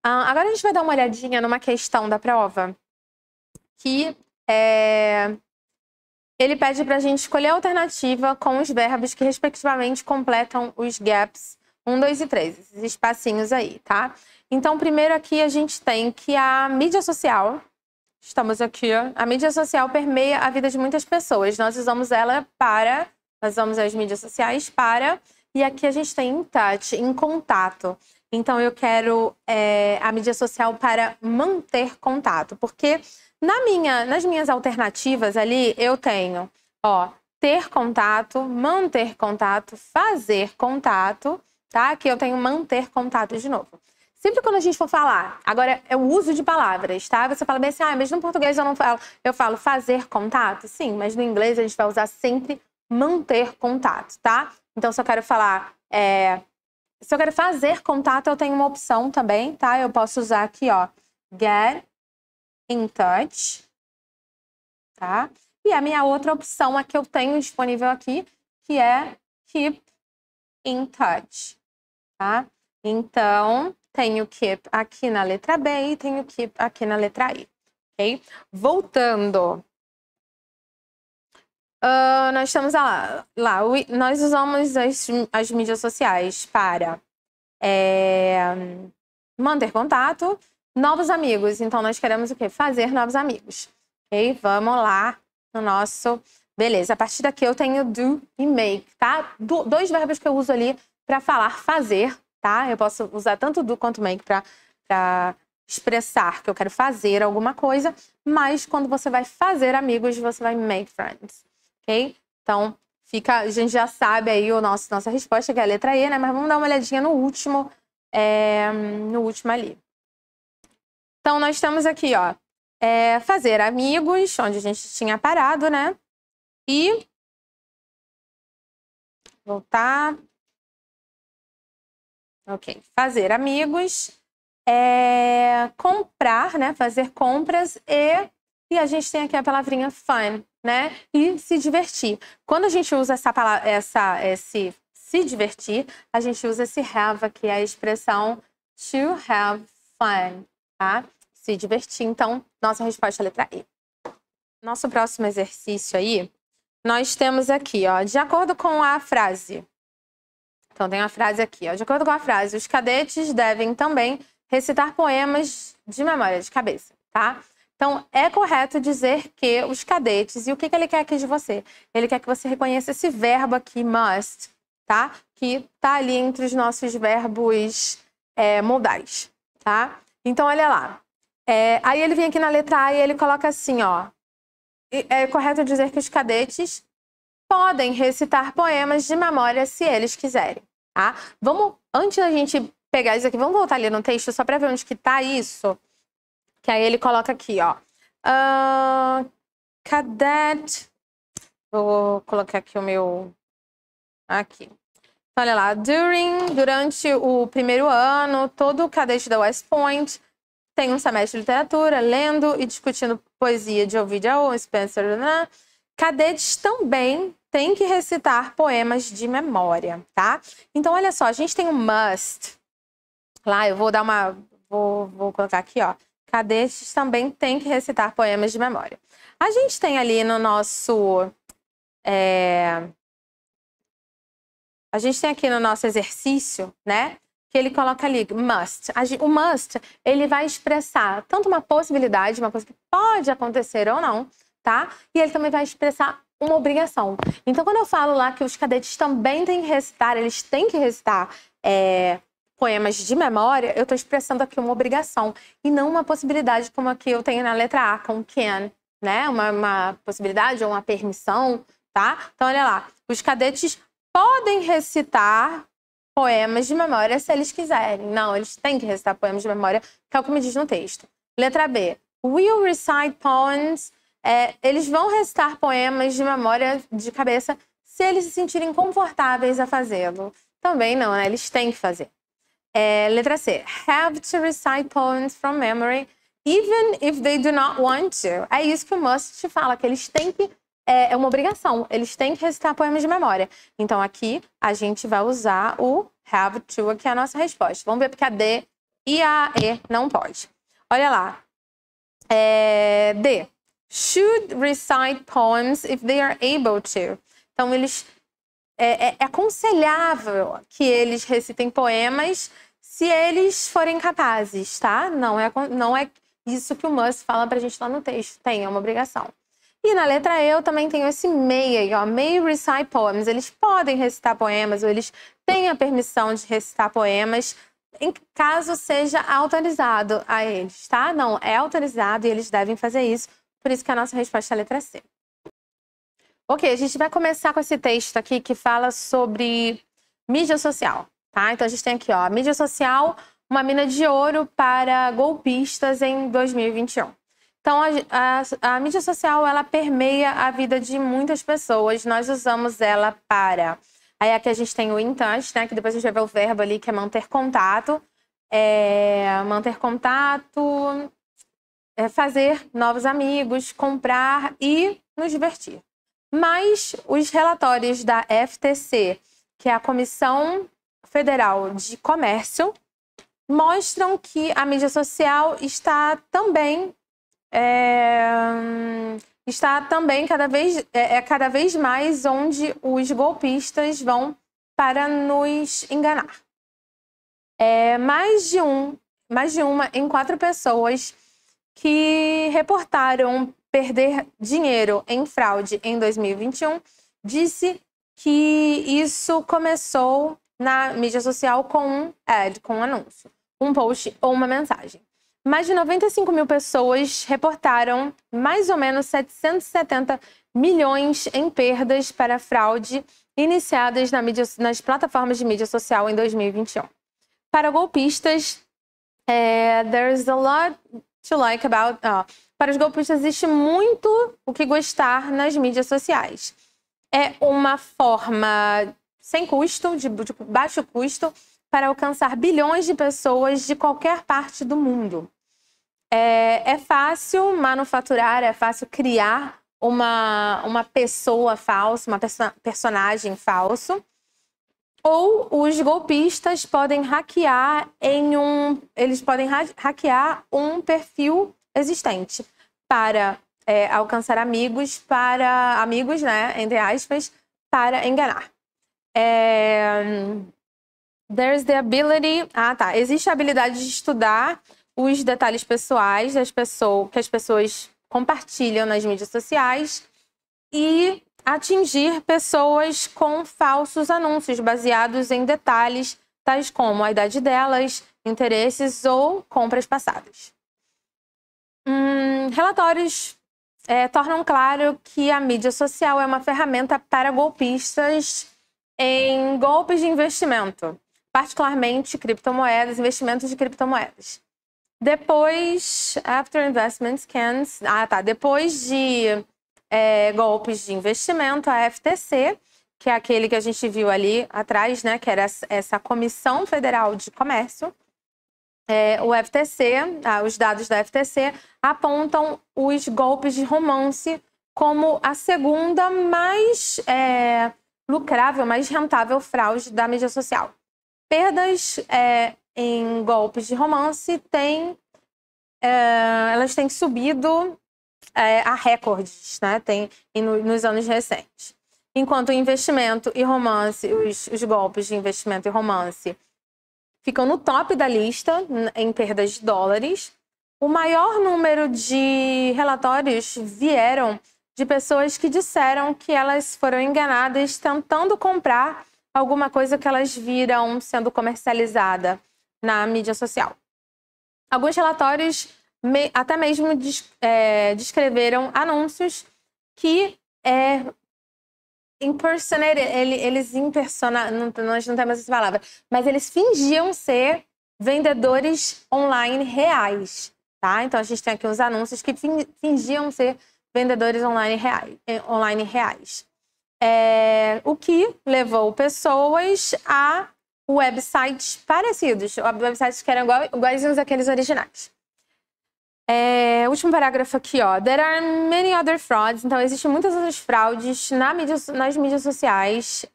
Agora a gente vai dar uma olhadinha numa questão da prova que ele pede para a gente escolher a alternativa com os verbos que respectivamente completam os gaps 1, 2 e 3, esses espacinhos aí, tá? Então, primeiro aqui a gente tem que a mídia social, estamos aqui, a mídia social permeia a vida de muitas pessoas. Nós usamos as mídias sociais para, e aqui a gente tem in touch, em contato. Então, eu quero a mídia social para manter contato, porque nas minhas alternativas ali, eu tenho, ter contato, manter contato, fazer contato, tá? Aqui eu tenho manter contato de novo. Sempre quando a gente for falar, agora é o uso de palavras, tá? Você fala bem assim, mas no português eu não falo, eu falo fazer contato? Sim, mas no inglês a gente vai usar sempre manter contato, tá? Então, se eu quero falar, se eu quero fazer contato, eu tenho uma opção também, tá? Eu posso usar aqui, get in touch, tá? E a minha outra opção é que eu tenho disponível aqui, que é keep in touch, tá? Então, tenho keep aqui na letra B e tenho keep aqui na letra I, ok? Voltando. Nós estamos lá. Nós usamos as mídias sociais para manter contato, novos amigos. Então, nós queremos o quê? Fazer novos amigos. Ok? Vamos lá no nosso... Beleza, a partir daqui eu tenho do e make, tá? Dois verbos que eu uso ali para falar fazer, tá? Eu posso usar tanto do quanto make para expressar que eu quero fazer alguma coisa, mas quando você vai fazer amigos, você vai make friends, ok? Então, a gente já sabe aí nossa resposta, que é a letra E, né? Mas vamos dar uma olhadinha no último ali. Então, nós temos aqui, fazer amigos, onde a gente tinha parado, né? E voltar. Ok. Fazer amigos, comprar, né? Fazer compras e a gente tem aqui a palavrinha fun, né? E se divertir. Quando a gente usa essa palavra, esse se divertir, a gente usa esse have aqui, a expressão to have fun, tá? Se divertir. Então, nossa resposta é a letra E. Nosso próximo exercício aí, nós temos aqui, de acordo com a frase. Então, tem uma frase aqui, de acordo com a frase, os cadetes devem também recitar poemas de memória de cabeça, tá? Então, é correto dizer que os cadetes, e o que ele quer aqui de você? Ele quer que você reconheça esse verbo aqui, must, tá? Que tá ali entre os nossos verbos modais, tá? Então, olha lá. Aí ele vem aqui na letra A e ele coloca assim, é correto dizer que os cadetes podem recitar poemas de memória se eles quiserem, tá? Antes da gente pegar isso aqui, vamos voltar ali no texto só para ver onde que tá isso. Que aí ele coloca aqui, cadet... Vou colocar aqui o meu... Aqui. Então, olha lá. Durante o primeiro ano, todo cadete da West Point tem um semestre de literatura, lendo e discutindo poesia de Ovidio ou Spencer. Cadetes também têm que recitar poemas de memória, tá? Então, olha só, a gente tem um must. Lá, eu vou dar uma... Vou colocar aqui, Cadetes também têm que recitar poemas de memória. A gente tem ali no nosso... A gente tem aqui no nosso exercício, né? Que ele coloca ali, must. O must, ele vai expressar tanto uma possibilidade, uma coisa que pode acontecer ou não, tá? E ele também vai expressar uma obrigação. Então, quando eu falo lá que os cadetes também têm que recitar, eles têm que recitar poemas de memória, eu estou expressando aqui uma obrigação e não uma possibilidade como aqui eu tenho na letra A, com can, né? Uma possibilidade ou uma permissão, tá? Então, olha lá. Os cadetes podem recitar poemas de memória se eles quiserem. Não, eles têm que recitar poemas de memória, que é o que me diz no texto. Letra B. Will recite poems. Eles vão recitar poemas de memória de cabeça se eles se sentirem confortáveis a fazê-lo. Também não, né? Eles têm que fazer. Letra C. Have to recite poems from memory, even if they do not want to. É isso que o must te fala, que eles têm que... É uma obrigação, eles têm que recitar poemas de memória. Então, aqui, a gente vai usar o have to, que é a nossa resposta. Vamos ver porque a D E a E não pode. Olha lá. D. Should recite poems if they are able to. Então, eles... É aconselhável que eles recitem poemas se eles forem capazes, tá? Não é isso que o must fala pra gente lá no texto. É uma obrigação. E na letra E eu também tenho esse may aí, ó. May recite poems. Eles podem recitar poemas, ou eles têm a permissão de recitar poemas, em caso seja autorizado a eles, tá? Não, é autorizado e eles devem fazer isso. Por isso que a nossa resposta é a letra C. Ok, a gente vai começar com esse texto aqui que fala sobre mídia social, tá? Então a gente tem aqui, ó, mídia social, uma mina de ouro para golpistas em 2021. Então a mídia social, ela permeia a vida de muitas pessoas. Nós usamos ela para... Aí aqui a gente tem o in touch, né? Que depois a gente vai ver o verbo ali, que é manter contato. Manter contato, fazer novos amigos, comprar e nos divertir. Mas os relatórios da FTC, que é a Comissão Federal de Comércio, mostram que a mídia social está também cada vez mais onde os golpistas vão para nos enganar. Mais de uma em 4 pessoas que reportaram perder dinheiro em fraude em 2021 disse que isso começou na mídia social com um ad, com um anúncio, um post ou uma mensagem. Mais de 95 mil pessoas reportaram mais ou menos 770 milhões em perdas para fraude iniciadas nas plataformas de mídia social em 2021. Para golpistas, there's a lot to like about... para os golpistas existe muito o que gostar nas mídias sociais. É uma forma sem custo, de baixo custo, para alcançar bilhões de pessoas de qualquer parte do mundo. É fácil manufaturar, é fácil criar uma pessoa falsa, uma personagem falso. Ou os golpistas podem hackear hackear um perfil existente para alcançar amigos, né, entre aspas, para enganar. There's the ability... Existe a habilidade de estudar os detalhes pessoais que as pessoas compartilham nas mídias sociais e atingir pessoas com falsos anúncios baseados em detalhes tais como a idade delas, interesses ou compras passadas. Relatórios tornam claro que a mídia social é uma ferramenta para golpistas em golpes de investimento, particularmente criptomoedas, investimentos de criptomoedas. Depois, after investment scans, depois de golpes de investimento, a FTC, que é aquele que a gente viu ali atrás, né, que era essa Comissão Federal de Comércio, o FTC, os dados da FTC apontam os golpes de romance como a segunda mais lucrável, mais rentável fraude da mídia social. Perdas em golpes de romance elas têm subido a recordes, né? Nos anos recentes. Enquanto o investimento e romance, os golpes de investimento e romance ficam no top da lista em perdas de dólares, o maior número de relatórios vieram de pessoas que disseram que elas foram enganadas tentando comprar alguma coisa que elas viram sendo comercializada na mídia social. Alguns relatórios até mesmo descreveram anúncios que nós não temos essa palavra, mas eles fingiam ser vendedores online reais, tá? Então a gente tem aqui os anúncios que fingiam ser vendedores online reais. O que levou pessoas a websites parecidos, websites que eram iguaizinhos àqueles originais. Último parágrafo aqui, ó. There are many other frauds. Então, existem muitas outras fraudes nas mídias sociais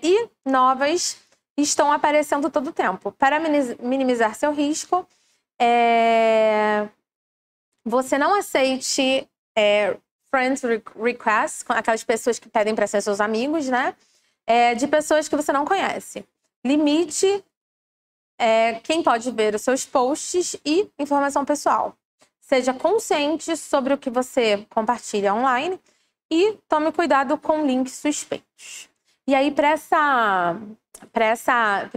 e novas estão aparecendo todo o tempo. Para minimizar seu risco, você não aceite friend requests, com aquelas pessoas que pedem para ser seus amigos, né? De pessoas que você não conhece. Limite quem pode ver os seus posts e informação pessoal. Seja consciente sobre o que você compartilha online e tome cuidado com links suspeitos. E aí, para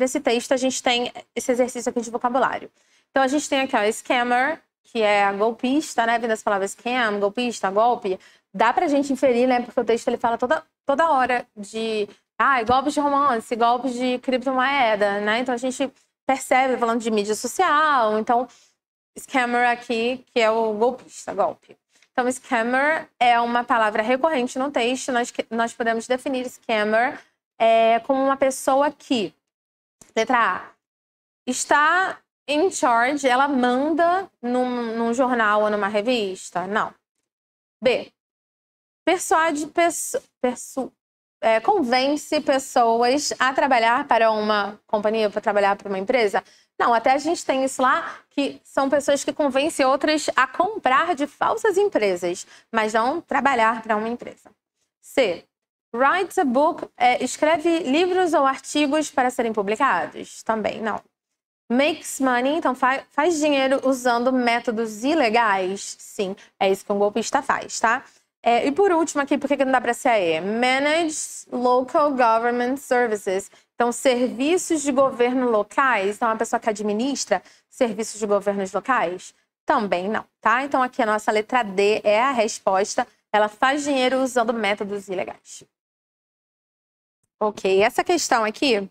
esse texto, a gente tem esse exercício aqui de vocabulário. Então, a gente tem aqui, ó, scammer, que é a golpista, né? Vindo das palavras scam, golpista, golpe. Dá pra gente inferir, né? Porque o texto ele fala toda hora de golpes de romance, golpes de criptomoeda, né? Então, a gente percebe, falando de mídia social. Então, scammer aqui, que é o golpista, golpe. Então, scammer é uma palavra recorrente no texto. Nós podemos definir scammer como uma pessoa que, letra A, está in charge, ela manda num jornal ou numa revista? Não. B, convence pessoas a trabalhar para uma companhia, para trabalhar para uma empresa? Não, até a gente tem isso lá, que são pessoas que convencem outras a comprar de falsas empresas, mas não trabalhar para uma empresa. C, writes a book, escreve livros ou artigos para serem publicados? Também não. Makes money, então faz dinheiro usando métodos ilegais? Sim, é isso que um golpista faz, tá? E por último aqui, por que não dá para ser a E? Manage local government services. Então, serviços de governo locais. Então, uma pessoa que administra serviços de governos locais? Também não, tá? Então, aqui a nossa letra D é a resposta. Ela faz dinheiro usando métodos ilegais. Ok, essa questão aqui,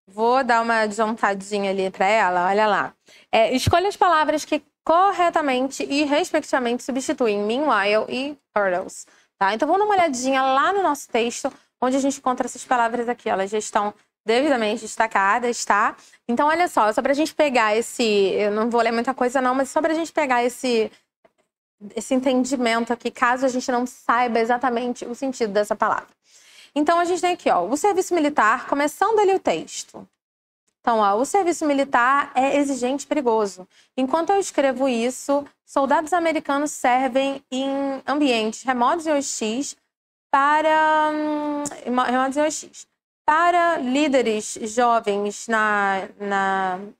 vou dar uma adiantadinha ali para ela, olha lá. Escolha as palavras que corretamente e respectivamente substituem meanwhile e hurdles, tá? Então, vamos dar uma olhadinha lá no nosso texto, onde a gente encontra essas palavras aqui. Elas já estão devidamente destacadas, tá? Então, olha só pra gente pegar eu não vou ler muita coisa não, mas só pra gente pegar esse entendimento aqui, caso a gente não saiba exatamente o sentido dessa palavra. Então, a gente tem aqui, ó, o serviço militar, começando ali o texto. Então, ó, o serviço militar é exigente e perigoso. Enquanto eu escrevo isso, soldados americanos servem em ambientes remotos e hostis para líderes jovens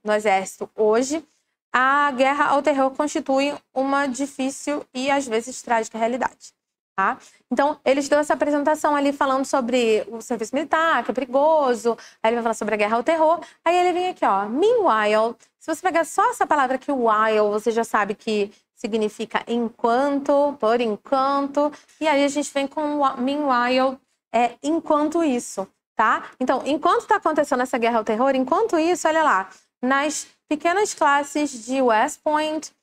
no exército hoje. A guerra ao terror constitui uma difícil e, às vezes, trágica realidade. Tá? Então, eles dão essa apresentação ali falando sobre o serviço militar, que é perigoso. Aí ele vai falar sobre a guerra ao terror. Aí ele vem aqui, ó, meanwhile. Se você pegar só essa palavra aqui, while, você já sabe que significa enquanto, por enquanto. E aí a gente vem com meanwhile, enquanto isso, tá? Então, enquanto está acontecendo essa guerra ao terror, enquanto isso, olha lá, nas pequenas classes de West Point,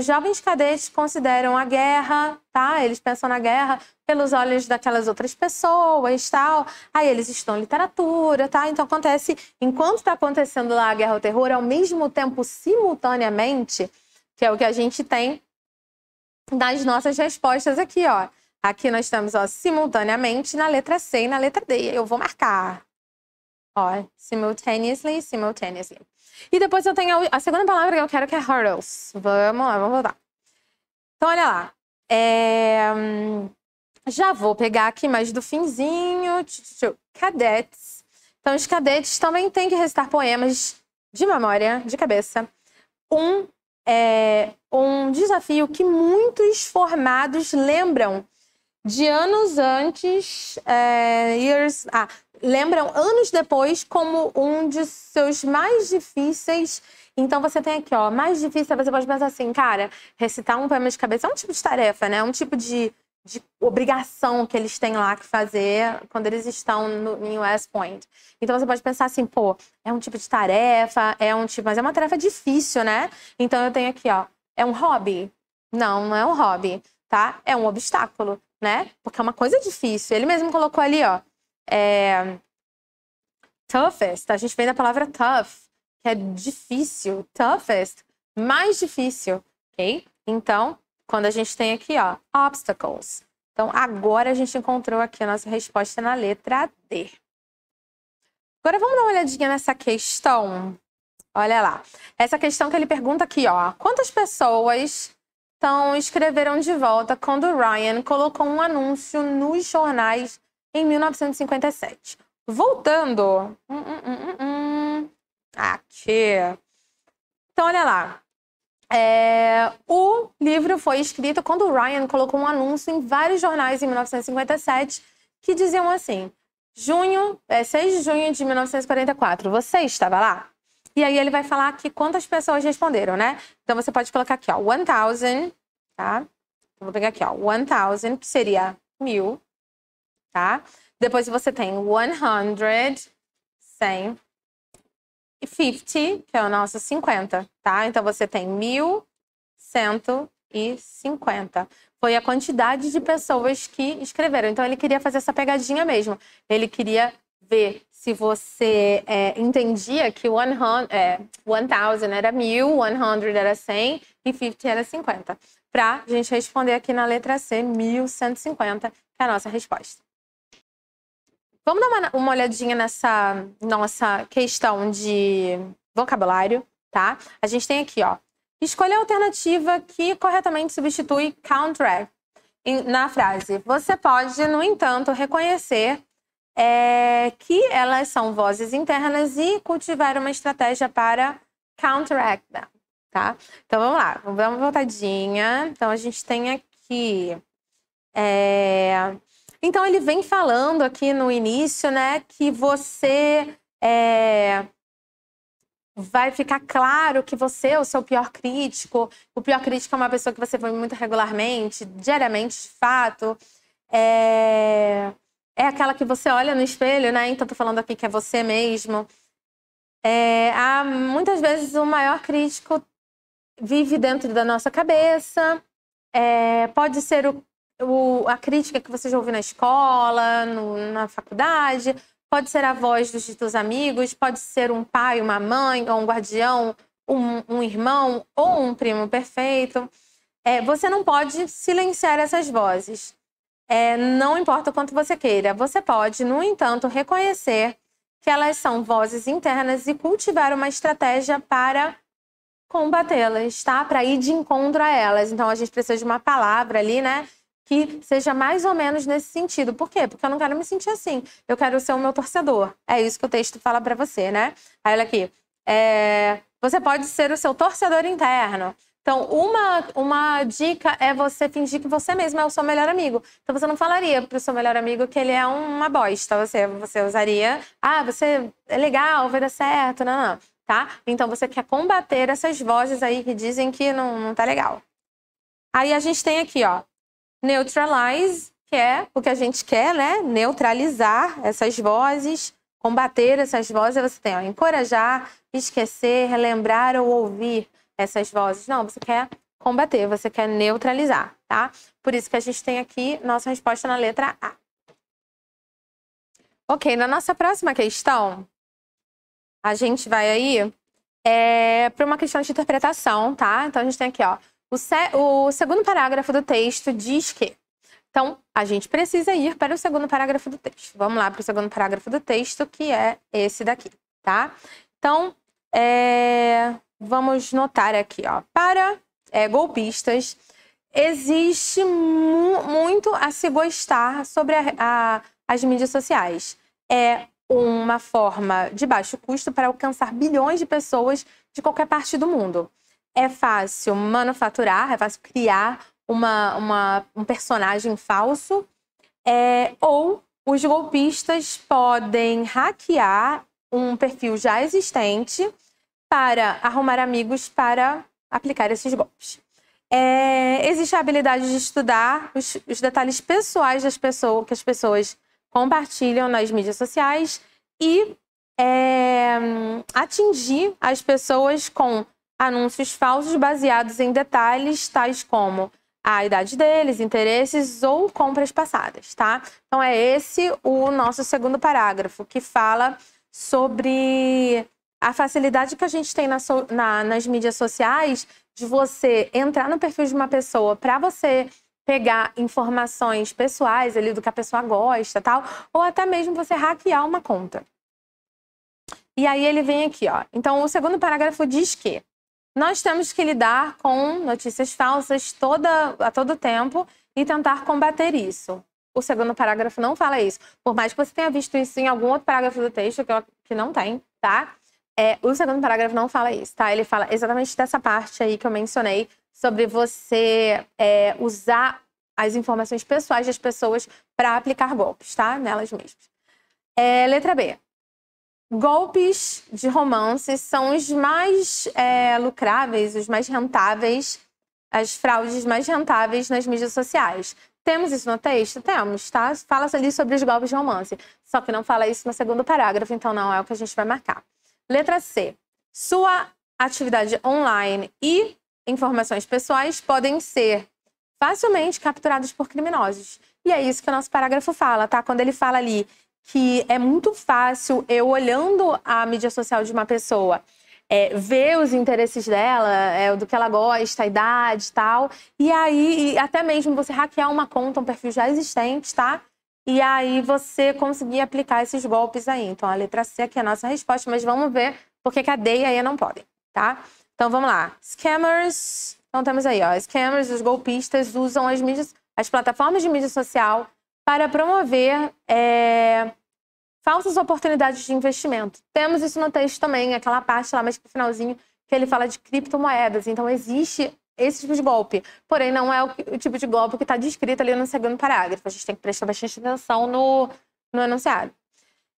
jovens cadetes consideram a guerra, tá? Eles pensam na guerra pelos olhos daquelas outras pessoas, tal. Aí eles estudam literatura, tá? Então acontece, enquanto está acontecendo lá a guerra ao terror, ao mesmo tempo, simultaneamente, que é o que a gente tem nas nossas respostas aqui, ó. Aqui nós temos, ó, simultaneamente na letra C e na letra D. Eu vou marcar. Ó, simultaneously. E depois eu tenho a segunda palavra que eu quero, que é hurdles. Vamos lá, vamos voltar. Então, olha lá. Já vou pegar aqui mais do finzinho. Cadetes. Então, os cadetes também têm que recitar poemas de memória, de cabeça. Um desafio que muitos formados lembram de anos antes, lembram anos depois como um de seus mais difíceis. Então, você tem aqui, ó, mais difícil, você pode pensar assim, cara, recitar um poema de cabeça é um tipo de tarefa, né? É um tipo de obrigação que eles têm lá que fazer quando eles estão em West Point. Então, você pode pensar assim, pô, é um tipo de tarefa, mas é uma tarefa difícil, né? Então, eu tenho aqui, ó, é um hobby? Não, não é um hobby, tá? É um obstáculo, né? Porque é uma coisa difícil. Ele mesmo colocou ali, ó, toughest. A gente vem da palavra tough, que é difícil. Toughest, mais difícil, ok? Então, quando a gente tem aqui, ó, obstacles. Então, agora a gente encontrou aqui a nossa resposta na letra D. Agora vamos dar uma olhadinha nessa questão. Olha lá. Essa questão que ele pergunta aqui, ó. Quantas pessoas escreveram de volta quando o Ryan colocou um anúncio nos jornais em 1957? Voltando. Aqui. Então, olha lá. O livro foi escrito quando o Ryan colocou um anúncio em vários jornais em 1957 que diziam assim: 6 de junho de 1944, você estava lá? E aí ele vai falar aqui quantas pessoas responderam, né? Então você pode colocar aqui, ó, 1000, tá? Eu vou pegar aqui, ó, 1000, que seria 1000, tá? Depois você tem 100, 100. E 50, que é o nosso 50, tá? Então você tem 1150. Foi a quantidade de pessoas que escreveram. Então ele queria fazer essa pegadinha mesmo. Ele queria ver se você entendia que 1000 era 1000, 100 era 100 e 50 era 50. Pra gente responder aqui na letra C, 1150, que é a nossa resposta. Vamos dar uma olhadinha nessa nossa questão de vocabulário, tá? A gente tem aqui, ó, escolha a alternativa que corretamente substitui counteract na frase. Você pode, no entanto, reconhecer que elas são vozes internas e cultivar uma estratégia para counteract them, tá? Então, vamos lá. Vamos dar uma voltadinha. Então, a gente tem aqui... Então, ele vem falando aqui no início, né, que você vai ficar claro que você é o seu pior crítico. O pior crítico é uma pessoa que você vê muito regularmente, diariamente, de fato. É aquela que você olha no espelho, né? Então, tô falando aqui que é você mesmo. Muitas vezes, o maior crítico vive dentro da nossa cabeça. Pode ser a crítica que você já ouviu na escola, na faculdade, pode ser a voz dos teus amigos, pode ser um pai, uma mãe, ou um guardião, um irmão ou um primo perfeito. Você não pode silenciar essas vozes. Não importa o quanto você queira. Você pode, no entanto, reconhecer que elas são vozes internas e cultivar uma estratégia para combatê-las, tá? Para ir de encontro a elas. Então, a gente precisa de uma palavra ali, né? Que seja mais ou menos nesse sentido. Por quê? Porque eu não quero me sentir assim. Eu quero ser o meu torcedor. É isso que o texto fala pra você, né? Aí, olha aqui. Você pode ser o seu torcedor interno. Então, uma dica é você fingir que você mesmo é o seu melhor amigo. Então, você não falaria pro seu melhor amigo que ele é uma bosta. Você usaria... você é legal, vai dar certo. Não. Tá? Então, você quer combater essas vozes aí que dizem que não tá legal. Aí, a gente tem aqui, ó. Neutralize, que é o que a gente quer, né? Neutralizar essas vozes, combater essas vozes. Você tem, ó, encorajar, esquecer, relembrar ou ouvir essas vozes. Não, você quer combater, você quer neutralizar, tá? Por isso que a gente tem aqui nossa resposta na letra A. Ok, na nossa próxima questão, a gente vai aí para uma questão de interpretação, tá? Então, a gente tem aqui, ó. O segundo parágrafo do texto diz que... Então, a gente precisa ir para o segundo parágrafo do texto. Vamos lá para o segundo parágrafo do texto, que é esse daqui, tá? Então, vamos notar aqui, ó. Para golpistas, existe muito a se gostar sobre as mídias sociais. É uma forma de baixo custo para alcançar bilhões de pessoas de qualquer parte do mundo. É fácil manufaturar, é fácil criar um personagem falso, ou os golpistas podem hackear um perfil já existente para arrumar amigos para aplicar esses golpes. Existe a habilidade de estudar os detalhes pessoais que as pessoas compartilham nas mídias sociais e atingir as pessoas com anúncios falsos baseados em detalhes tais como a idade deles, interesses ou compras passadas, tá? Então, é esse o nosso segundo parágrafo, que fala sobre a facilidade que a gente tem nas mídias sociais de você entrar no perfil de uma pessoa para você pegar informações pessoais ali do que a pessoa gosta, tal, ou até mesmo você hackear uma conta. E aí ele vem aqui, ó. Então, o segundo parágrafo diz que nós temos que lidar com notícias falsas a todo tempo e tentar combater isso. O segundo parágrafo não fala isso. Por mais que você tenha visto isso em algum outro parágrafo do texto, que não tem, tá? O segundo parágrafo não fala isso, tá? Ele fala exatamente dessa parte aí que eu mencionei, sobre você usar as informações pessoais das pessoas para aplicar golpes, tá? Nelas mesmas. Letra B. Golpes de romance são os mais lucráveis, os mais rentáveis, as fraudes mais rentáveis nas mídias sociais. Temos isso no texto? Temos, tá? Fala ali sobre os golpes de romance. Só que não fala isso no segundo parágrafo, então não é o que a gente vai marcar. Letra C. Sua atividade online e informações pessoais podem ser facilmente capturados por criminosos. E é isso que o nosso parágrafo fala, tá? Quando ele fala ali que é muito fácil eu, olhando a mídia social de uma pessoa, ver os interesses dela, do que ela gosta, a idade e tal. E aí, até mesmo você hackear uma conta, um perfil já existente, tá? E aí você conseguir aplicar esses golpes aí. Então, a letra C aqui é a nossa resposta, mas vamos ver por que a D e a E não podem, tá? Então, vamos lá. Scammers. Então, temos aí, ó. Scammers, os golpistas, usam as plataformas de mídia social para promover falsas oportunidades de investimento. Temos isso no texto também, aquela parte lá mais pro finalzinho, que ele fala de criptomoedas. Então, existe esse tipo de golpe. Porém, não é o tipo de golpe que está descrito ali no segundo parágrafo. A gente tem que prestar bastante atenção no enunciado.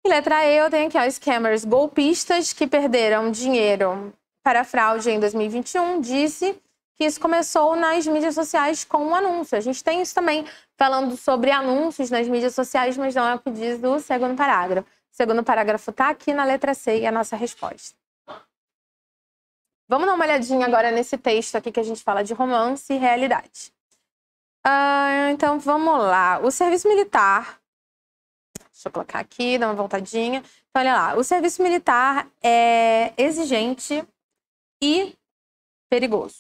E letra E, eu tenho aqui, ó, scammers, golpistas que perderam dinheiro para fraude em 2021, disse que isso começou nas mídias sociais com um anúncio. A gente tem isso também falando sobre anúncios nas mídias sociais, mas não é o que diz o segundo parágrafo. O segundo parágrafo está aqui na letra C e é a nossa resposta. Vamos dar uma olhadinha agora nesse texto aqui que a gente fala de romance e realidade. Então, vamos lá. O serviço militar... Deixa eu colocar aqui, dar uma voltadinha. Então, olha lá. O serviço militar é exigente e perigoso.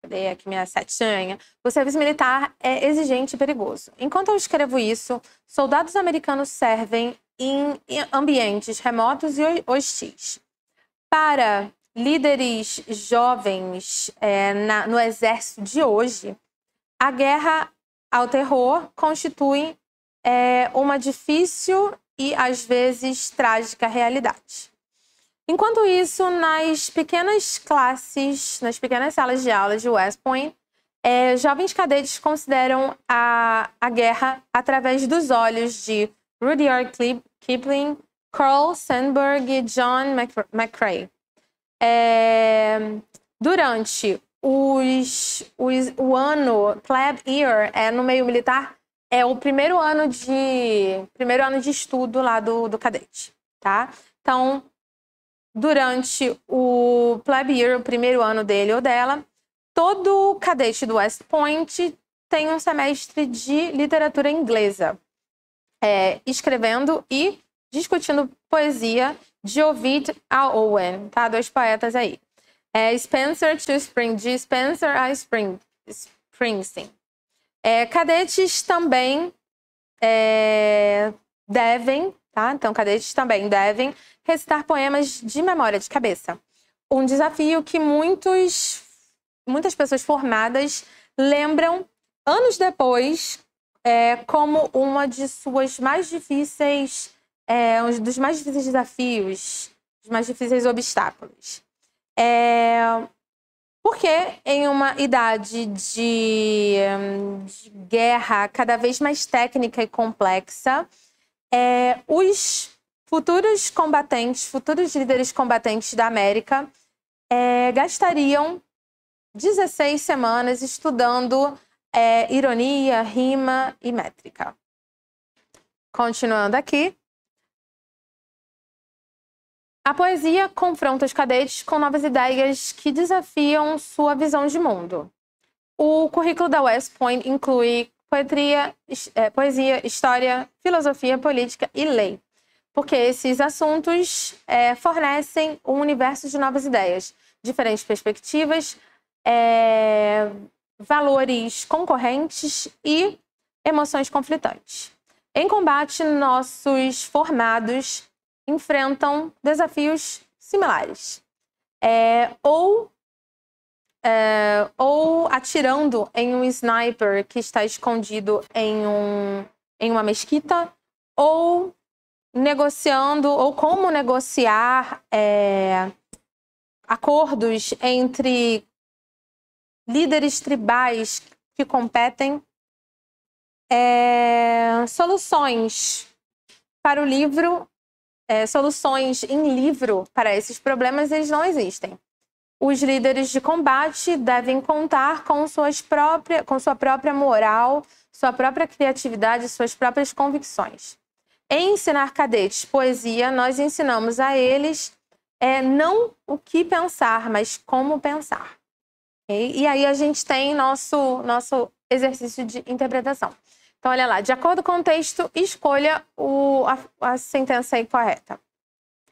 Cadê aqui minha setinha? O serviço militar é exigente e perigoso. Enquanto eu escrevo isso, soldados americanos servem em ambientes remotos e hostis. Para líderes jovens no exército de hoje, a guerra ao terror constitui uma difícil e, às vezes, trágica realidade. Enquanto isso, nas pequenas classes, nas pequenas salas de aulas de West Point, jovens cadetes consideram a guerra através dos olhos de Rudyard Kipling, Carl Sandburg e John McCrae. Durante o ano Plebe Year, no meio militar, é o primeiro ano de estudo lá do cadete, tá? Então, durante o Plebe Year, o primeiro ano dele ou dela, todo cadete do West Point tem um semestre de literatura inglesa, escrevendo e discutindo poesia de Ovid a Owen, tá? 2 poetas aí. Spencer to Spring, de Spencer a Springsteen. Cadetes também devem, tá? Então, cadetes também devem recitar poemas de memória de cabeça. Um desafio que muitas pessoas formadas lembram anos depois como uma de suas mais difíceis, um dos mais difíceis desafios, os mais difíceis obstáculos. Porque em uma idade de guerra cada vez mais técnica e complexa, os futuros combatentes, futuros líderes combatentes da América gastariam 16 semanas estudando ironia, rima e métrica. Continuando aqui. A poesia confronta os cadetes com novas ideias que desafiam sua visão de mundo. O currículo da West Point inclui poesia, história, filosofia, política e lei, porque esses assuntos fornecem um universo de novas ideias, diferentes perspectivas, valores concorrentes e emoções conflitantes. Em combate, nossos formados enfrentam desafios similares. Ou atirando em um sniper que está escondido em uma mesquita, ou negociando, ou como negociar acordos entre líderes tribais que competem. Soluções para o livro, soluções em livro para esses problemas, eles não existem. Os líderes de combate devem contar com sua própria moral, sua própria criatividade, suas próprias convicções. Em ensinar cadetes poesia, nós ensinamos a eles não o que pensar, mas como pensar. Okay? E aí a gente tem nosso exercício de interpretação. Então, olha lá, de acordo com o texto, escolha a sentença aí correta.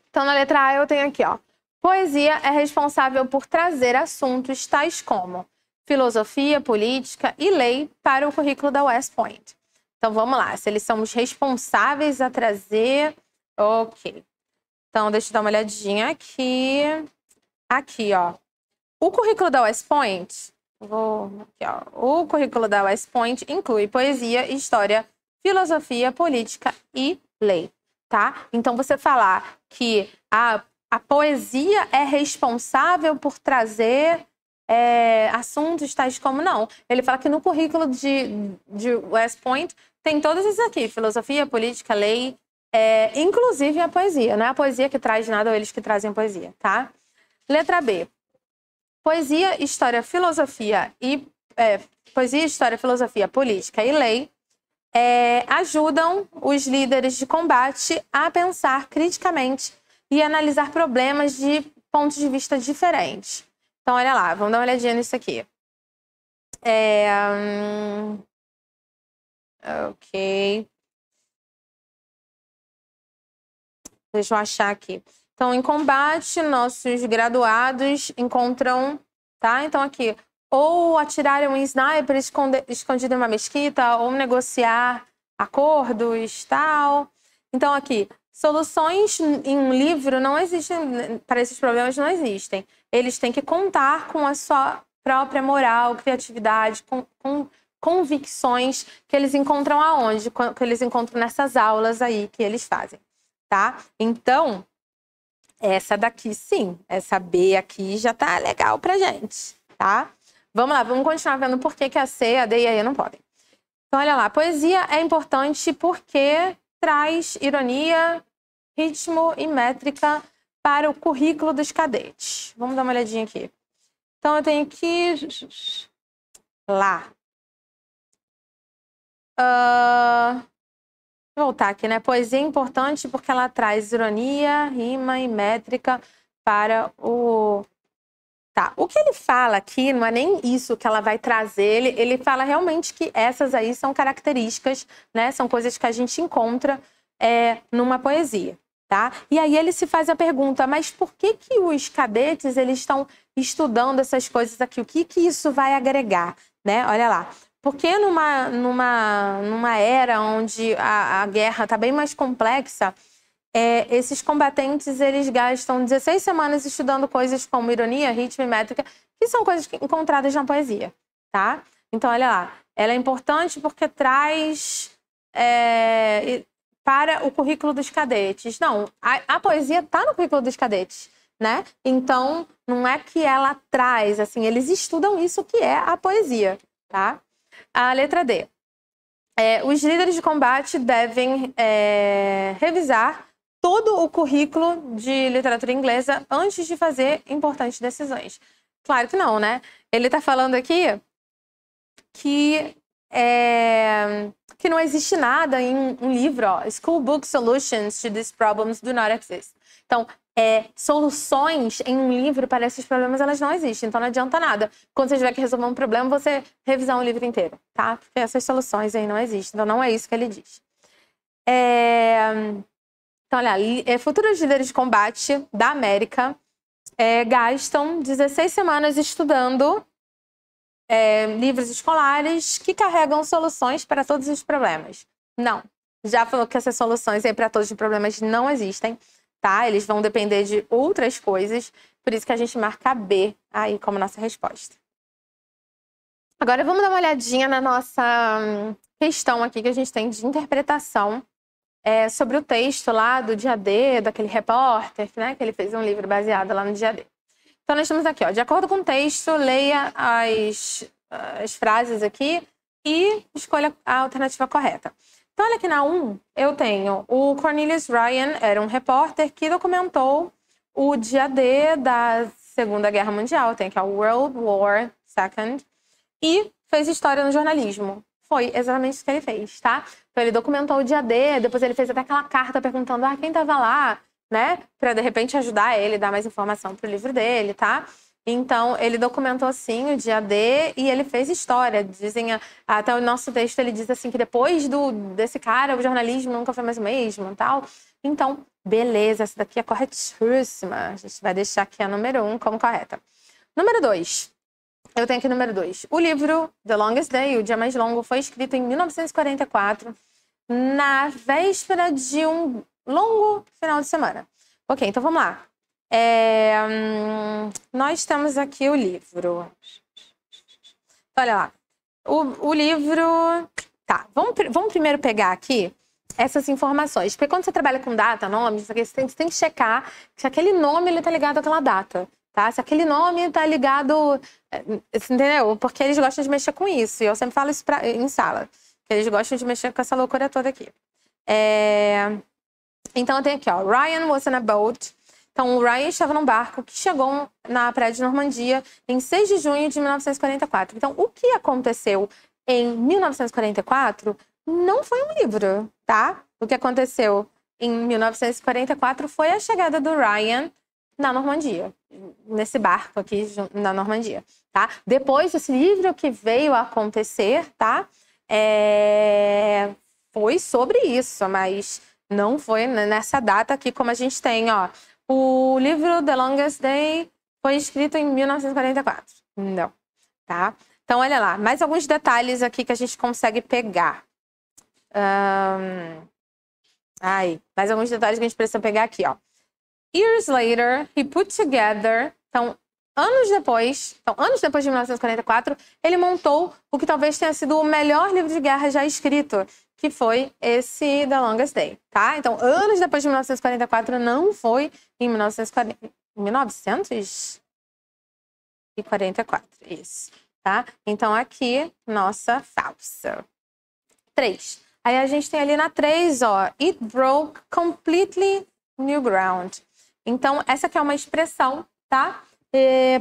Então, na letra A eu tenho aqui, ó. Poesia é responsável por trazer assuntos tais como filosofia, política e lei para o currículo da West Point. Então, vamos lá. Se eles são os responsáveis a trazer... Ok. Então, deixa eu dar uma olhadinha aqui. Aqui, ó. O currículo da West Point... Aqui, ó. O currículo da West Point inclui poesia, história, filosofia, política e lei, tá? Então, você falar que a poesia é responsável por trazer assuntos tais como... Não, ele fala que no currículo de West Point tem todos esses aqui, filosofia, política, lei, inclusive a poesia. Não é a poesia que traz nada, ou eles que trazem a poesia, tá? Letra B. Poesia, história, filosofia, política e lei ajudam os líderes de combate a pensar criticamente e analisar problemas de pontos de vista diferentes. Então, olha lá, vamos dar uma olhadinha nisso aqui. Ok. Deixa eu achar aqui. Então, em combate, nossos graduados encontram, tá? Então, aqui, ou atirar um sniper escondido em uma mesquita, ou negociar acordos, tal. Então, aqui, soluções em um livro não existem, para esses problemas não existem. Eles têm que contar com a sua própria moral, criatividade, com convicções que eles encontram aonde? Que eles encontram nessas aulas aí que eles fazem, tá? Então... essa daqui, sim. Essa B aqui já tá legal pra gente, tá? Vamos lá, vamos continuar vendo por que a C, a D e a E não podem. Então, olha lá. Poesia é importante porque traz ironia, ritmo e métrica para o currículo dos cadetes. Vamos dar uma olhadinha aqui. Então, eu tenho que... lá. Vou voltar aqui, né? Poesia é importante porque ela traz ironia, rima e métrica para o... Tá, o que ele fala aqui não é nem isso que ela vai trazer, ele fala realmente que essas aí são características, né? São coisas que a gente encontra numa poesia, tá? E aí ele se faz a pergunta, mas por que os cadetes, eles estão estudando essas coisas aqui? O que isso vai agregar, né? Olha lá. Porque numa era onde a guerra está bem mais complexa, esses combatentes eles gastam 16 semanas estudando coisas como ironia, ritmo e métrica, que são coisas encontradas na poesia, tá? Então, olha lá. Ela é importante porque traz para o currículo dos cadetes. Não, a poesia está no currículo dos cadetes, né? Então, não é que ela traz, assim, eles estudam isso que é a poesia, tá? A letra D. Os líderes de combate devem revisar todo o currículo de literatura inglesa antes de fazer importantes decisões. Claro que não, né? Ele está falando aqui que não existe nada em um livro, ó, School Book Solutions to These Problems do not exist. Então, soluções em um livro para esses problemas, elas não existem, então não adianta nada. Quando você tiver que resolver um problema, você revisar um livro inteiro, tá? Porque essas soluções aí não existem, então não é isso que ele diz. Então, olha, futuros líderes de combate da América gastam 16 semanas estudando livros escolares que carregam soluções para todos os problemas. Não, já falou que essas soluções aí para todos os problemas não existem. tá? Eles vão depender de outras coisas, por isso que a gente marca B aí como nossa resposta. Agora vamos dar uma olhadinha na nossa questão aqui que a gente tem de interpretação sobre o texto lá do dia D, daquele repórter, né? Que ele fez um livro baseado lá no dia D. Então nós temos aqui, ó, de acordo com o texto, leia as frases aqui e escolha a alternativa correta. Então olha aqui na 1, eu tenho o Cornelius Ryan, era um repórter que documentou o dia D da Segunda Guerra Mundial, tem aqui o World War II, e fez história no jornalismo. Foi exatamente isso que ele fez, tá? Então ele documentou o dia D, depois ele fez até aquela carta perguntando quem estava lá, né? Pra de repente ajudar ele, dar mais informação pro livro dele, tá? Então ele documentou assim o dia D e ele fez história. Dizem, até o nosso texto ele diz assim que depois desse cara o jornalismo nunca foi mais o mesmo, tal. Então, beleza, essa daqui é corretíssima. A gente vai deixar aqui a número 1 como correta. Número 2. Eu tenho aqui o número 2. O livro The Longest Day, O Dia Mais Longo, foi escrito em 1944, na véspera de um longo final de semana. Ok, então vamos lá. Nós temos aqui o livro. Olha lá. O livro... Tá, vamos primeiro pegar aqui essas informações. Porque quando você trabalha com data, nome, você tem que checar se aquele nome está ligado àquela data. Tá? Se aquele nome tá ligado, entendeu? Porque eles gostam de mexer com isso. E eu sempre falo isso em sala. Que eles gostam de mexer com essa loucura toda aqui. Então eu tenho aqui, ó. Ryan was on a boat. Então o Ryan estava num barco que chegou na praia de Normandia em 6 de junho de 1944. Então o que aconteceu em 1944 não foi um livro, tá? O que aconteceu em 1944 foi a chegada do Ryan na Normandia, nesse barco aqui na Normandia, tá? Depois, esse livro que veio a acontecer, tá? Foi sobre isso, mas não foi nessa data aqui como a gente tem, ó. O livro The Longest Day foi escrito em 1944. Não, tá? Então, olha lá, mais alguns detalhes aqui que a gente consegue pegar. Mais alguns detalhes que a gente precisa pegar aqui, ó. Years later, he put together... Então, anos depois de 1944, ele montou o que talvez tenha sido o melhor livro de guerra já escrito, que foi esse The Longest Day, tá? Então, anos depois de 1944, não foi em 1944, isso, tá? Então, aqui, nossa falsa. 3. Aí a gente tem ali na 3, ó, it broke completely new ground. Então, essa aqui é uma expressão, tá?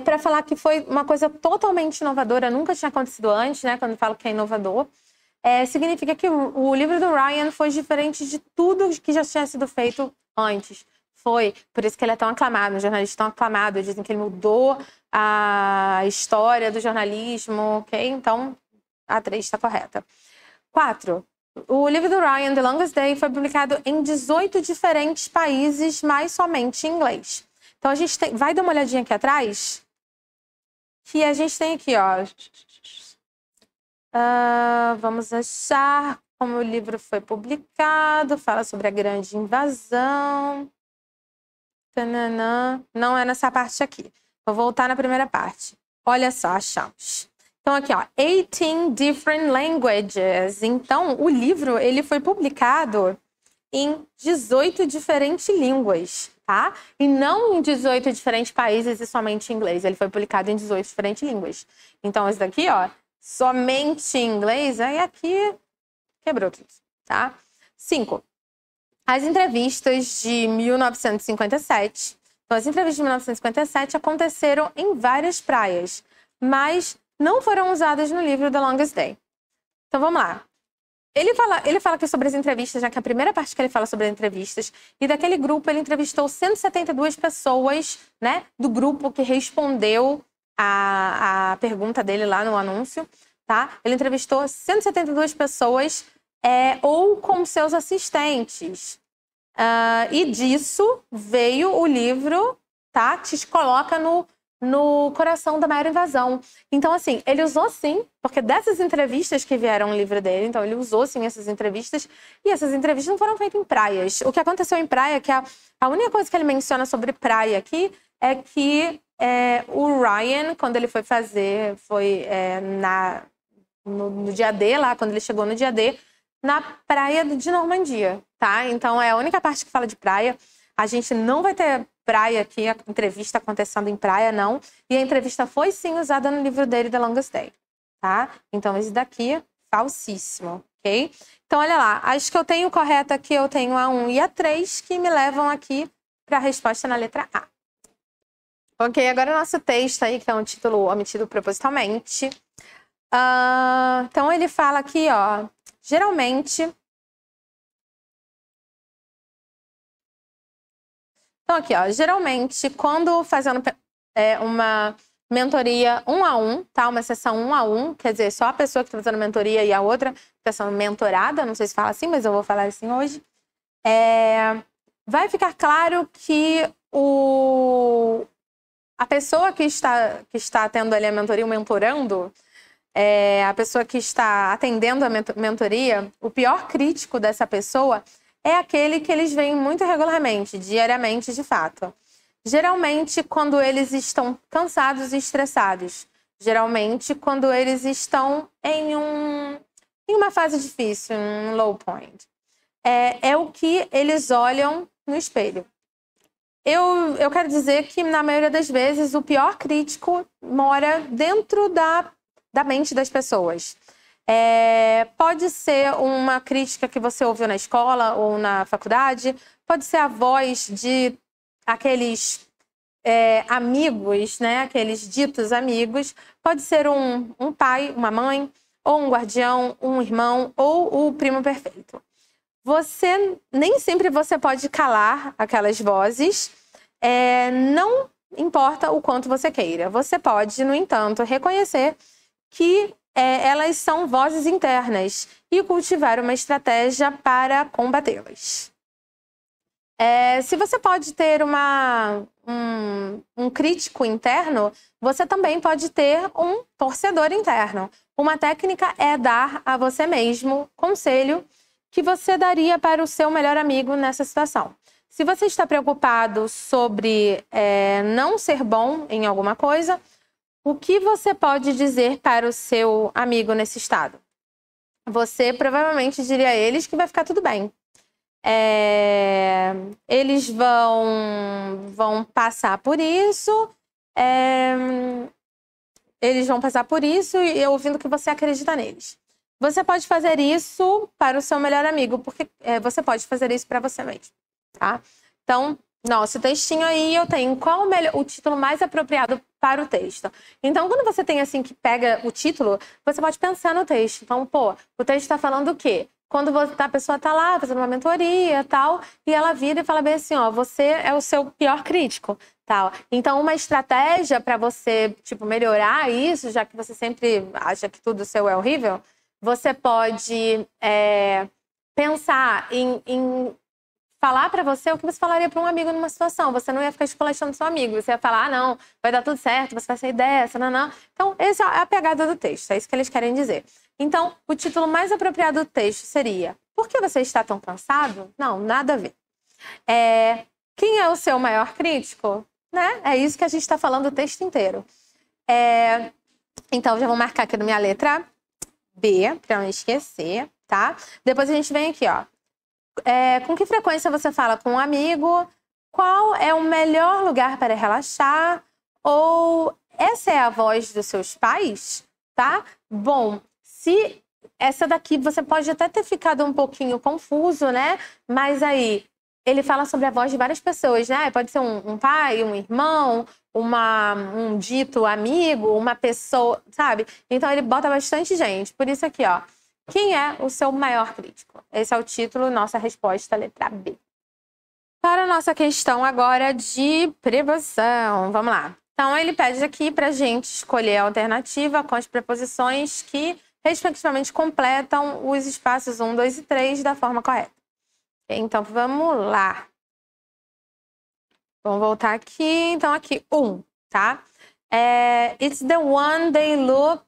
Para falar que foi uma coisa totalmente inovadora, nunca tinha acontecido antes, né? Quando eu falo que é inovador. Significa que o livro do Ryan foi diferente de tudo que já tinha sido feito antes. Foi, por isso que ele é tão aclamado, os jornalistas tão aclamados, dizem que ele mudou a história do jornalismo, ok? Então, a 3 está correta. 4. O livro do Ryan, The Longest Day, foi publicado em 18 diferentes países, mas somente em inglês. Então, a gente vai dar uma olhadinha aqui atrás, que a gente tem aqui, ó. Vamos achar como o livro foi publicado, fala sobre a grande invasão. Tananã. Não é nessa parte aqui. Vou voltar na primeira parte. Olha só, achamos. Então, aqui, ó, 18 different languages. Então, o livro, ele foi publicado em 18 diferentes línguas, tá? E não em 18 diferentes países e somente em inglês. Ele foi publicado em 18 diferentes línguas. Então, esse daqui, ó, somente em inglês, aí aqui quebrou tudo, tá? 5. As entrevistas de 1957. Então, as entrevistas de 1957 aconteceram em várias praias, mas não foram usadas no livro The Longest Day. Então, vamos lá. Ele fala aqui sobre as entrevistas, já que a primeira parte que ele fala sobre as entrevistas, e daquele grupo ele entrevistou 172 pessoas, né, do grupo que respondeu a pergunta dele lá no anúncio, tá? Ele entrevistou 172 pessoas ou com seus assistentes. E disso veio o livro, tá? Te coloca no no coração da maior invasão. Então, assim, ele usou sim, porque dessas entrevistas que vieram no livro dele, então ele usou sim essas entrevistas, e essas entrevistas não foram feitas em praias. O que aconteceu em praia, que a única coisa que ele menciona sobre praia aqui, é que o Ryan, quando ele foi fazer, no dia D, lá, quando ele chegou no dia D, na praia de Normandia, tá? Então, é a única parte que fala de praia. A gente não vai ter praia aqui, a entrevista acontecendo em praia, não. E a entrevista foi, sim, usada no livro dele, The Longest Day, tá? Então, esse daqui, falsíssimo, ok? Então, olha lá. As que eu tenho correta aqui, eu tenho a 1 e a 3, que me levam aqui para a resposta na letra A. Ok, agora o nosso texto aí, que é um título omitido propositalmente. Então, ele fala aqui, ó, geralmente... Então, aqui, ó, geralmente, quando fazendo uma mentoria 1 a 1, tá? Uma sessão 1 a 1, quer dizer, só a pessoa que está fazendo mentoria e a outra está sendo mentorada, não sei se fala assim, mas eu vou falar assim hoje. Vai ficar claro que a pessoa que está tendo ali a mentoria, o mentorando, a pessoa que está atendendo a mentoria, o pior crítico dessa pessoa é aquele que eles veem muito regularmente, diariamente, de fato. Geralmente, quando eles estão cansados e estressados. Geralmente, quando eles estão em uma fase difícil, um low point. É o que eles olham no espelho. Eu quero dizer que, na maioria das vezes, o pior crítico mora dentro da mente das pessoas. Pode ser uma crítica que você ouviu na escola ou na faculdade, pode ser a voz de aqueles amigos, né? Aqueles ditos amigos, pode ser um pai, uma mãe, ou um guardião, um irmão, ou o primo perfeito. Nem sempre você pode calar aquelas vozes, não importa o quanto você queira. Você pode, no entanto, reconhecer que elas são vozes internas e cultivar uma estratégia para combatê-las. Se você pode ter um crítico interno, você também pode ter um torcedor interno. Uma técnica é dar a você mesmo conselho que você daria para o seu melhor amigo nessa situação. Se você está preocupado sobre não ser bom em alguma coisa, o que você pode dizer para o seu amigo nesse estado? Você provavelmente diria a eles que vai ficar tudo bem. Eles vão passar por isso. Eles vão passar por isso e ouvindo que você acredita neles. Você pode fazer isso para o seu melhor amigo, porque você pode fazer isso para você mesmo, tá? Então, nosso textinho aí eu tenho qual o título mais apropriado para o texto. Então, quando você tem assim que pega o título, você pode pensar no texto. Então, o texto está falando o quê? Quando a pessoa está lá fazendo uma mentoria e tal, e ela vira e fala bem assim, ó, você é o seu pior crítico, tal. Então, uma estratégia para você, tipo, melhorar isso, já que você sempre acha que tudo seu é horrível, você pode pensar em falar para você o que você falaria para um amigo numa situação. Você não ia ficar esculachando seu amigo. Você ia falar, não, vai dar tudo certo, você vai sair dessa, não. Então, essa é a pegada do texto. É isso que eles querem dizer. Então, o título mais apropriado do texto seria Por que você está tão cansado? Não, nada a ver. Quem é o seu maior crítico? Né? É isso que a gente está falando o texto inteiro. Então, já vou marcar aqui na minha letra B, para não esquecer, tá? Depois a gente vem aqui, ó. Com que frequência você fala com um amigo? Qual é o melhor lugar para relaxar? Ou essa é a voz dos seus pais? Tá? Bom, se essa daqui você pode até ter ficado um pouquinho confuso, né? Mas aí, ele fala sobre a voz de várias pessoas, né? Pode ser um pai, um irmão, um dito amigo, uma pessoa, sabe? Então, ele bota bastante gente. Por isso aqui, ó. Quem é o seu maior crítico? Esse é o título, nossa resposta, letra B. Para a nossa questão agora de preposição, vamos lá. Então, ele pede aqui para a gente escolher a alternativa com as preposições que, respectivamente, completam os espaços 1, 2 e 3 da forma correta. Então, vamos lá. Vamos voltar aqui. Então, aqui, 1, tá? It's the one they look...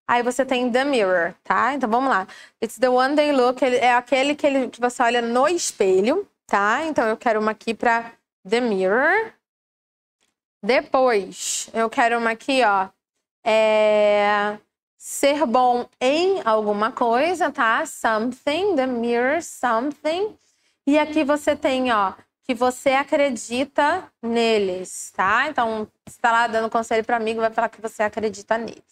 Aí você tem the mirror, tá? Então, vamos lá. It's the one they look, é aquele que você olha no espelho, tá? Então, eu quero uma aqui pra the mirror. Depois, eu quero uma aqui, ó. Ser bom em alguma coisa, tá? Something, the mirror, something. E aqui você tem, ó, que você acredita neles, tá? Então, você tá lá dando conselho para amigo, vai falar que você acredita neles.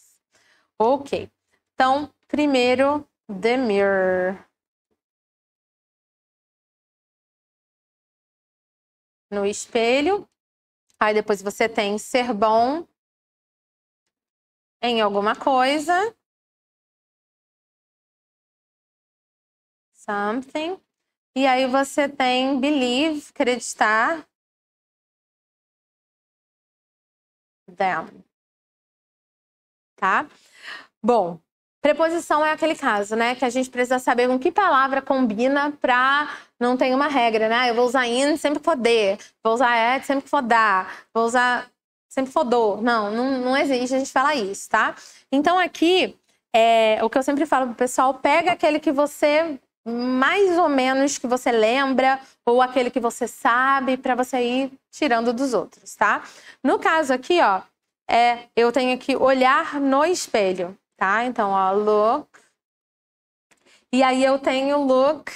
Ok. Então, primeiro, the mirror. No espelho. Aí depois você tem ser bom em alguma coisa. Something. E aí você tem believe, acreditar. Them. Tá? Bom, preposição é aquele caso, né? Que a gente precisa saber com que palavra combina pra não ter uma regra, né? Eu vou usar in sempre que for de. Vou usar at sempre que for dar. Vou usar sempre que for do. Não existe a gente falar isso, tá? Então aqui, o que eu sempre falo pro pessoal, pega aquele que você... mais ou menos que você lembra, ou aquele que você sabe, para você ir tirando dos outros, tá? No caso aqui, ó, eu tenho que olhar no espelho, tá? Então, ó, look. E aí eu tenho look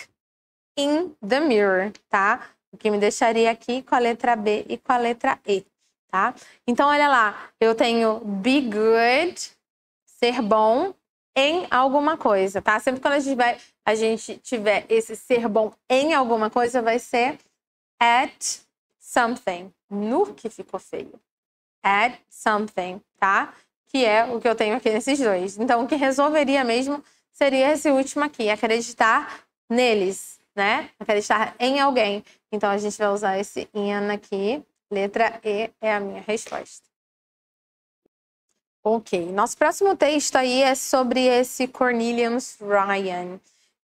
in the mirror, tá? O que me deixaria aqui com a letra B e com a letra E, tá? Então, olha lá, eu tenho be good, ser bom em alguma coisa, tá? Sempre quando a gente tiver esse ser bom em alguma coisa, vai ser at something. No que ficou feio. At something, tá? Que é o que eu tenho aqui nesses dois. Então, o que resolveria mesmo seria esse último aqui, acreditar neles, né? Acreditar em alguém. Então, a gente vai usar esse in aqui. Letra E é a minha resposta. Ok, nosso próximo texto aí é sobre esse Cornelius Ryan,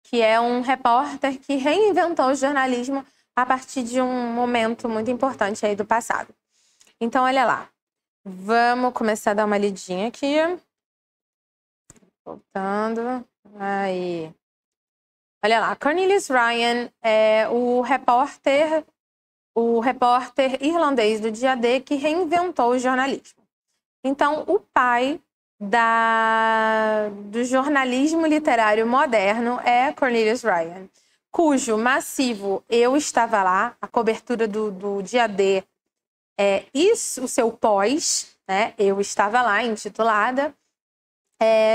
que é um repórter que reinventou o jornalismo a partir de um momento muito importante aí do passado. Então, olha lá. Vamos começar a dar uma lidinha aqui. Voltando. Aí. Olha lá. Cornelius Ryan é o repórter irlandês do dia D que reinventou o jornalismo. Então, o pai do jornalismo literário moderno é Cornelius Ryan, cujo massivo Eu Estava Lá, a cobertura do dia D, e o seu pós, né, Eu Estava Lá, intitulada,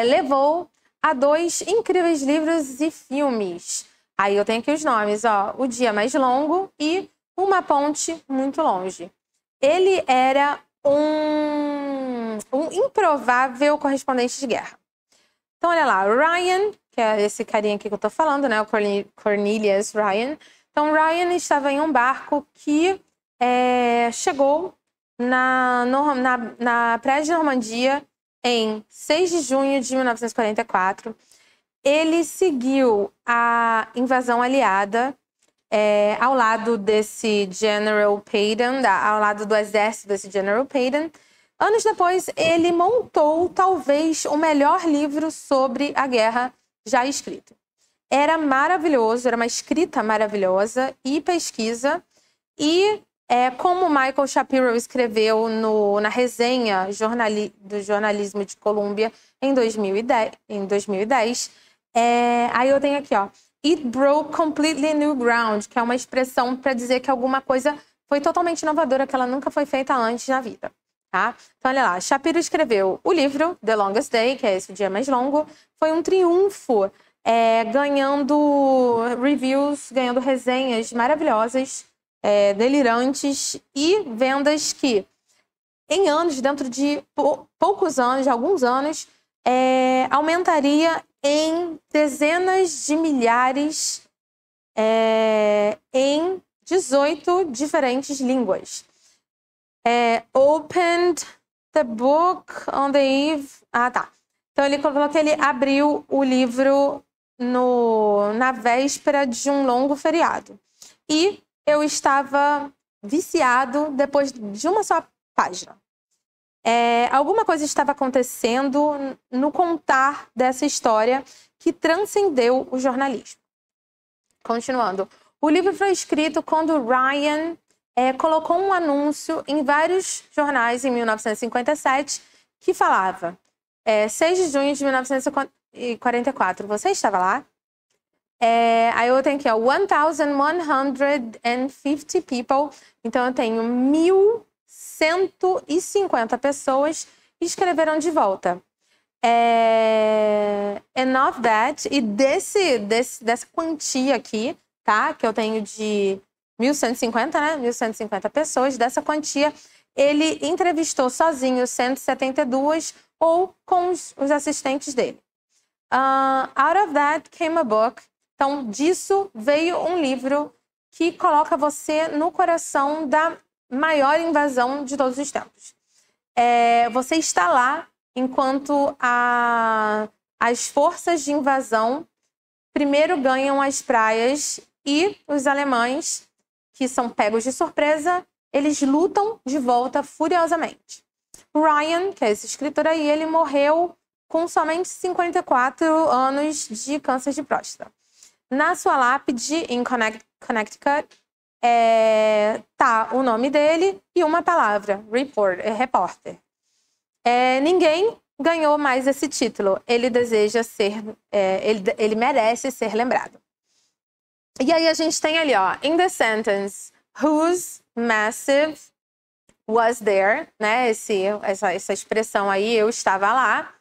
levou a 2 incríveis livros e filmes. Aí eu tenho aqui os nomes, ó, O Dia Mais Longo e Uma Ponte Muito Longe. Ele era um improvável correspondente de guerra. Então, olha lá, Ryan, que é esse carinha aqui que eu tô falando, né? O Cornelius Ryan. Então, Ryan estava em um barco que chegou na Praia de Normandia em 6 de junho de 1944. Ele seguiu a invasão aliada ao lado desse General Patton, ao lado do exército desse General Patton. Anos depois, ele montou talvez o melhor livro sobre a guerra já escrito. Era maravilhoso, era uma escrita maravilhosa e pesquisa. E como Michael Shapiro escreveu na resenha do jornalismo de Columbia em 2010, aí eu tenho aqui, ó, It broke completely new ground, que é uma expressão para dizer que alguma coisa foi totalmente inovadora, que ela nunca foi feita antes na vida. Tá? Então, olha lá, Shapiro escreveu o livro The Longest Day, que é esse dia mais longo, foi um triunfo, ganhando reviews, ganhando resenhas maravilhosas, delirantes e vendas que, em anos, dentro de poucos anos, alguns anos, aumentaria em dezenas de milhares em 18 diferentes línguas. Opened the book on the eve... Ah, tá. Então, ele falou que ele abriu o livro na véspera de um longo feriado. E eu estava viciado depois de uma só página. Alguma coisa estava acontecendo no contar dessa história que transcendeu o jornalismo. Continuando. O livro foi escrito quando Ryan colocou um anúncio em vários jornais em 1957 que falava 6 de junho de 1944. Você estava lá? Aí eu tenho aqui, 1,150 people. Então eu tenho 1.150 pessoas que escreveram de volta. And of that, e dessa quantia aqui, tá? Que eu tenho de 1.150, né? 1.150 pessoas. Dessa quantia, ele entrevistou sozinho 172 ou com os assistentes dele. Out of that came a book. Então, disso veio um livro que coloca você no coração da maior invasão de todos os tempos. Você está lá enquanto as forças de invasão primeiro ganham as praias e os alemães, que são pegos de surpresa, eles lutam de volta furiosamente. Ryan, que é esse escritor aí, ele morreu com somente 54 anos de câncer de próstata. Na sua lápide, em Connecticut, tá o nome dele e uma palavra, repórter. Ninguém ganhou mais esse título. Ele deseja ser... ele merece ser lembrado. E aí a gente tem ali, in the sentence, whose massive was there, né? Essa expressão aí, eu estava lá.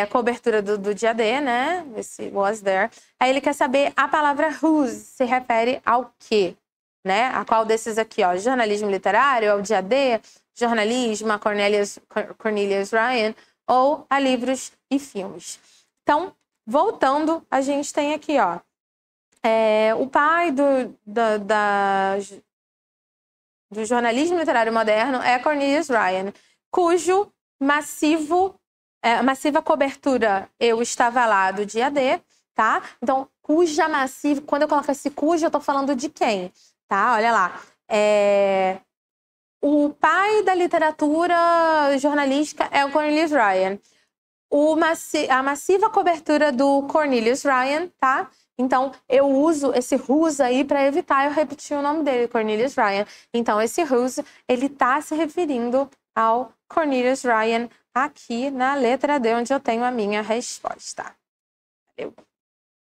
A cobertura do dia D, né? Esse was there. Aí ele quer saber a palavra whose se refere ao quê, né? A qual desses aqui, jornalismo literário, ao dia D, jornalismo, a Cornelius Ryan, ou a livros e filmes. Então, voltando, a gente tem aqui, o pai do jornalismo literário moderno é Cornelius Ryan, cujo massiva cobertura eu estava lá do dia D, tá? Então, cuja massiva, quando eu coloco esse cuja, eu tô falando de quem, tá? Olha lá. O pai da literatura jornalística é o Cornelius Ryan. A massiva cobertura do Cornelius Ryan, tá? Então, eu uso esse whose aí para evitar eu repetir o nome dele, Cornelius Ryan. Então, esse whose, ele tá se referindo ao Cornelius Ryan aqui na letra D, onde eu tenho a minha resposta. Valeu!